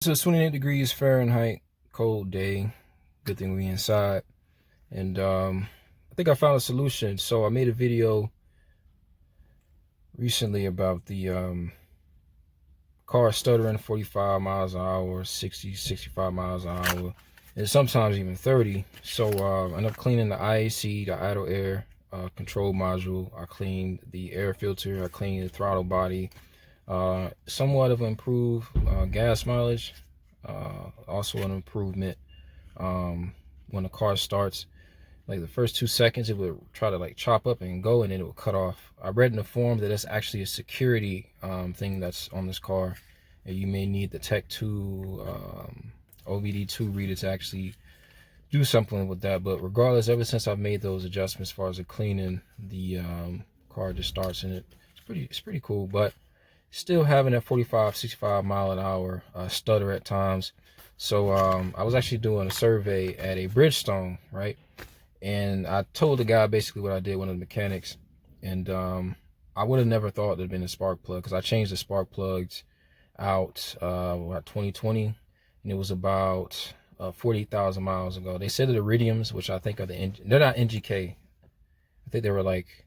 It's 28 degrees Fahrenheit, cold day. Good thing we inside. And I think I found a solution. So I made a video recently about the car stuttering 45 miles an hour, 60, 65 miles an hour, and sometimes even 30. So I ended up cleaning the IAC, the idle air control module. I cleaned the air filter. I cleaned the throttle body. Somewhat of an improved gas mileage. Also an improvement when the car starts. Like the first 2 seconds, it would try to like chop up and go, and then it would cut off. I read in the forum that that's actually a security thing that's on this car, and you may need the Tech 2 OBD2 reader to actually do something with that. But regardless, ever since I've made those adjustments as far as the cleaning, the car just starts, and it's pretty cool. But still having that 45, 65 mile an hour stutter at times. So I was actually doing a survey at a Bridgestone, right? And I told the guy basically what I did, one of the mechanics, and I would have never thought there'd been a spark plug, because I changed the spark plugs out 2020, and it was about 40,000 miles ago. They said the iridiums, which I think are they're not NGK. I think they were like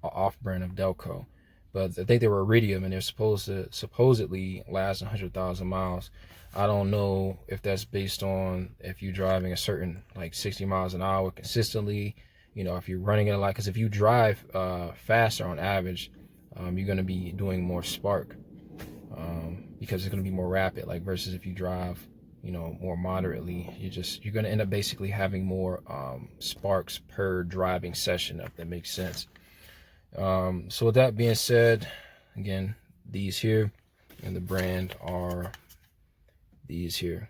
an off-brand of Delco, but I think they were iridium, and they're supposed to supposedly last 100,000 miles. I don't know if that's based on if you're driving a certain like 60 miles an hour consistently, you know, if you're running it a lot, because if you drive faster on average, you're going to be doing more spark because it's going to be more rapid, like versus if you drive, you know, more moderately, you're going to end up basically having more sparks per driving session, if that makes sense. So with that being said, again, these here and the brand are these here,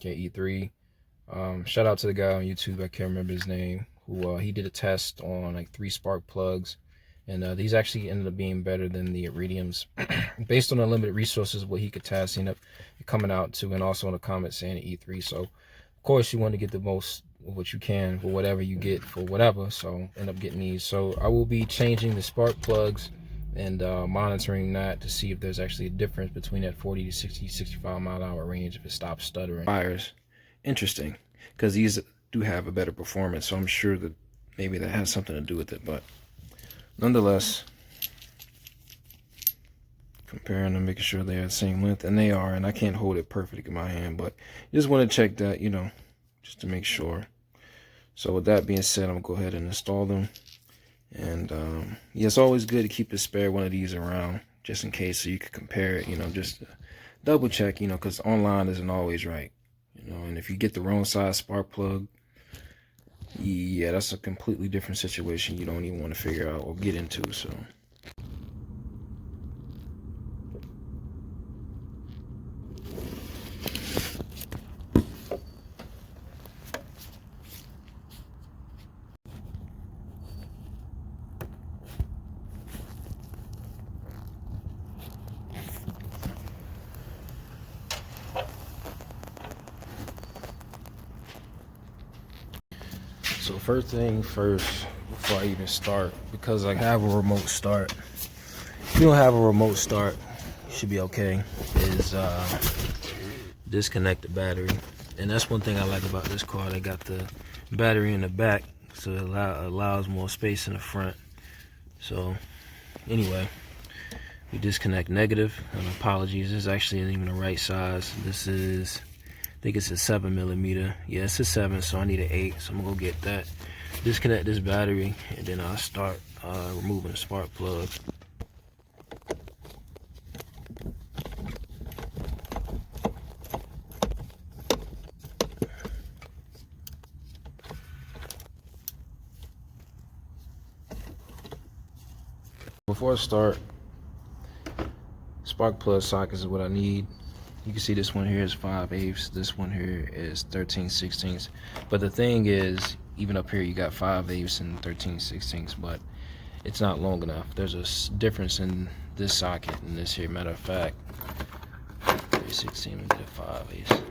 okay, E3. Shout out to the guy on YouTube, I can't remember his name, who he did a test on like 3 spark plugs, and these actually ended up being better than the iridiums based on the limited resources what he could test. He ended up coming out to, and also in the comments saying E3. So of course you want to get the most of what you can for whatever you get for whatever, so end up getting these. So I will be changing the spark plugs and monitoring that to see if there's actually a difference between that 40 to 60, 65 mile an hour range if it stops stuttering. Fires, interesting, because these do have a better performance, so I'm sure that maybe that has something to do with it. But nonetheless, comparing them, making sure they're the same length, and they are, and I can't hold it perfectly in my hand, but just want to check that, you know, just to make sure. So with that being said, I'm gonna go ahead and install them. And yeah, it's always good to keep a spare one of these around just in case, so you can compare it, you know, just to double check, you know, because online isn't always right, you know. And if you get the wrong size spark plug, yeah, that's a completely different situation you don't even want to figure out or get into. So first thing first, before I even start, because I have a remote start. If you don't have a remote start, you should be okay, is disconnect the battery. And that's one thing I like about this car. They got the battery in the back, so it allows more space in the front. So anyway, we disconnect negative, and apologies, this actually isn't even the right size. This is, I think it's a 7mm. Yeah, it's a 7, so I need an 8, so I'm gonna go get that. Disconnect this battery, and then I'll start removing the spark plug. Before I start, spark plug sockets is what I need. You can see this one here is 5/8. This one here is 13/16. But the thing is, even up here you got 5/8 and 13/16, but it's not long enough. There's a difference in this socket and this here. Matter of fact, 3/16 and get a 5/8.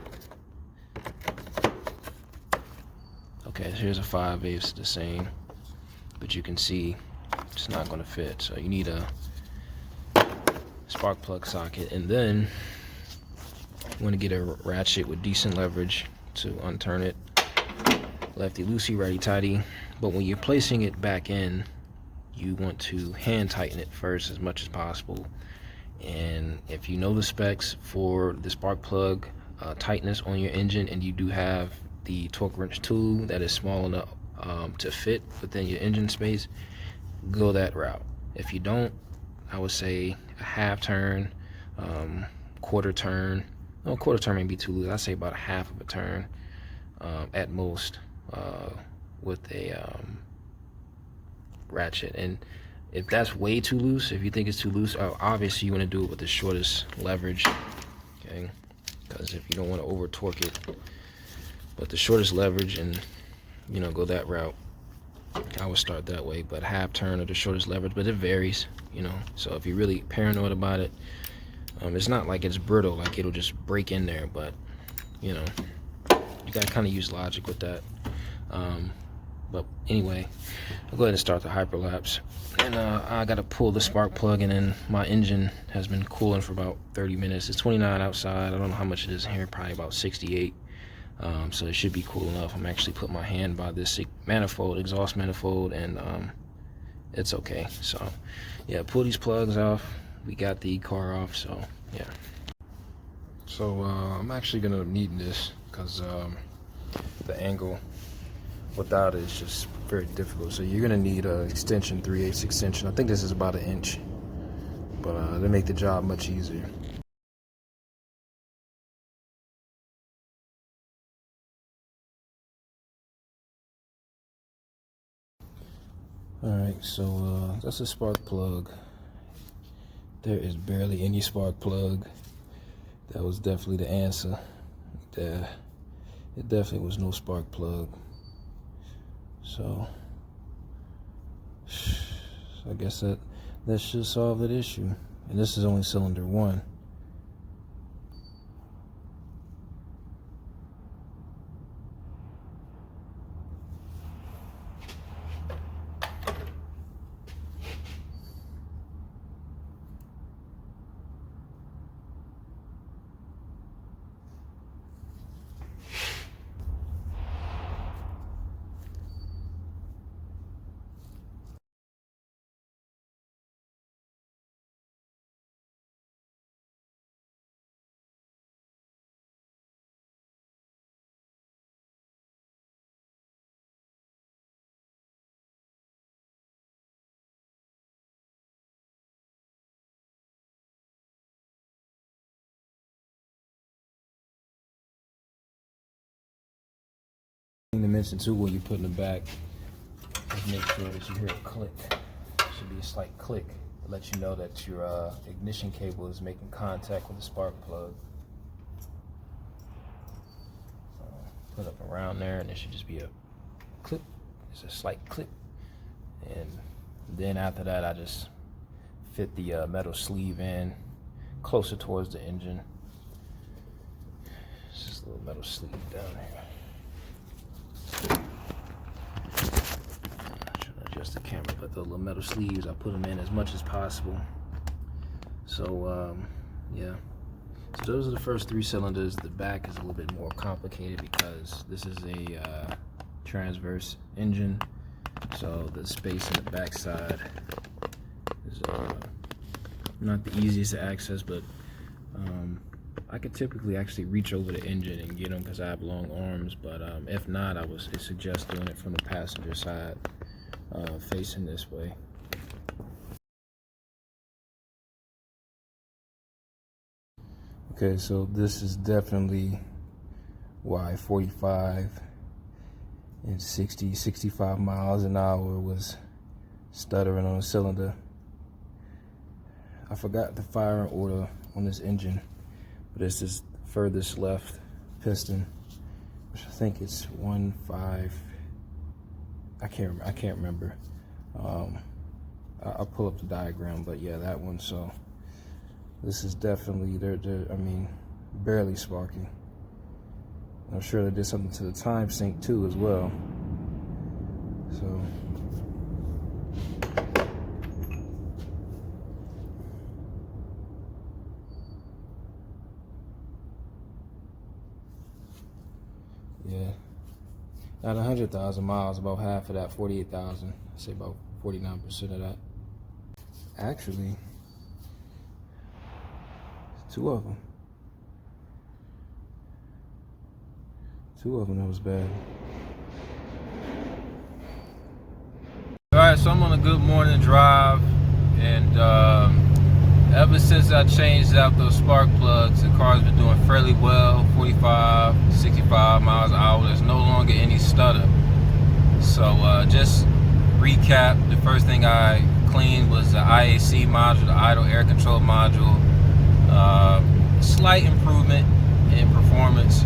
Okay, so here's a 5/8, the same, but you can see it's not going to fit. So you need a spark plug socket, and then You want to get a ratchet with decent leverage to unturn it. Lefty loosey, righty tighty. But when you're placing it back in, you want to hand tighten it first as much as possible. And if you know the specs for the spark plug tightness on your engine, and you do have the torque wrench tool that is small enough to fit within your engine space, go that route. If you don't, I would say a half turn, quarter turn. No, quarter turn may be too loose. I'd say about a half of a turn at most with a ratchet. And if that's way too loose, if you think it's too loose, obviously you want to do it with the shortest leverage, okay? Because if you don't want to over torque it, but the shortest leverage, and you know, go that route. I would start that way, but half turn or the shortest leverage, but it varies, you know. So if you're really paranoid about it, it's not like it's brittle, like it'll just break in there, but you know, you gotta kind of use logic with that. But anyway, I'll go ahead and start the hyperlapse. And I gotta pull the spark plug, and then my engine has been cooling for about 30 minutes. It's 29 outside. I don't know how much it is in here, probably about 68. So it should be cool enough. I'm actually putting my hand by this manifold, exhaust manifold, and it's okay. So yeah, pull these plugs off. We got the car off, so yeah. So I'm actually gonna need this because the angle without it is just very difficult. So you're gonna need a extension, 3/8 extension. I think this is about 1 inch, but they make the job much easier. Alright, so that's a spark plug. There is barely any spark plug. That was definitely the answer. It definitely was no spark plug. So I guess that should solve that issue. And this is only cylinder 1. To mention too, when you put in the back, just make sure that you hear a click. It should be a slight click to let you know that your ignition cable is making contact with the spark plug. So put it around there, and it should just be a click. It's a slight click, and then after that, I just fit the metal sleeve in closer towards the engine. It's just a little metal sleeve down here. Adjust the camera, but the little metal sleeves, I put them in as much as possible. So yeah, so those are the first 3 cylinders. The back is a little bit more complicated because this is a transverse engine, so the space in the back side is not the easiest to access, but I could typically actually reach over the engine and get them because I have long arms, but if not, I would suggest doing it from the passenger side, facing this way. Okay, so this is definitely why 45 and 60, 65 miles an hour was stuttering on the cylinder. I forgot the firing order on this engine, but it's this furthest left piston, which I think it's 1.5. I can't remember. I'll pull up the diagram, but yeah, that one. So this is definitely I mean, barely sparking. I'm sure they did something to the time sink too as well. So At 100,000 miles, about half of that, 48,000. I say about 49% of that. Actually, two of them. That was bad. Alright, so I'm on a good morning drive, and ever since I changed out those spark plugs, the car's been doing fairly well, 45, 65 miles an hour. There's no longer any stutter. So just recap, the first thing I cleaned was the IAC module, the idle air control module. Slight improvement in performance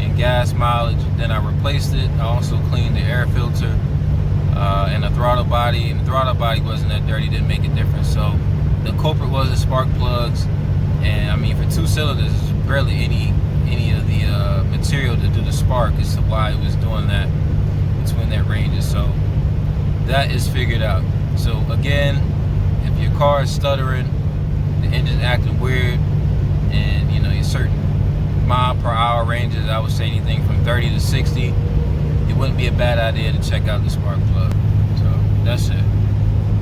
and gas mileage. Then I replaced it. I also cleaned the air filter and the throttle body. And the throttle body wasn't that dirty, didn't make a difference. So the culprit was the spark plugs. And I mean, for 2 cylinders, there's barely any of the material to do the spark as to why it was doing that between that ranges. So that is figured out. So again, if your car is stuttering, the engine's acting weird, and you know your certain mile per hour ranges, I would say anything from 30 to 60, it wouldn't be a bad idea to check out the spark plug. So that's it.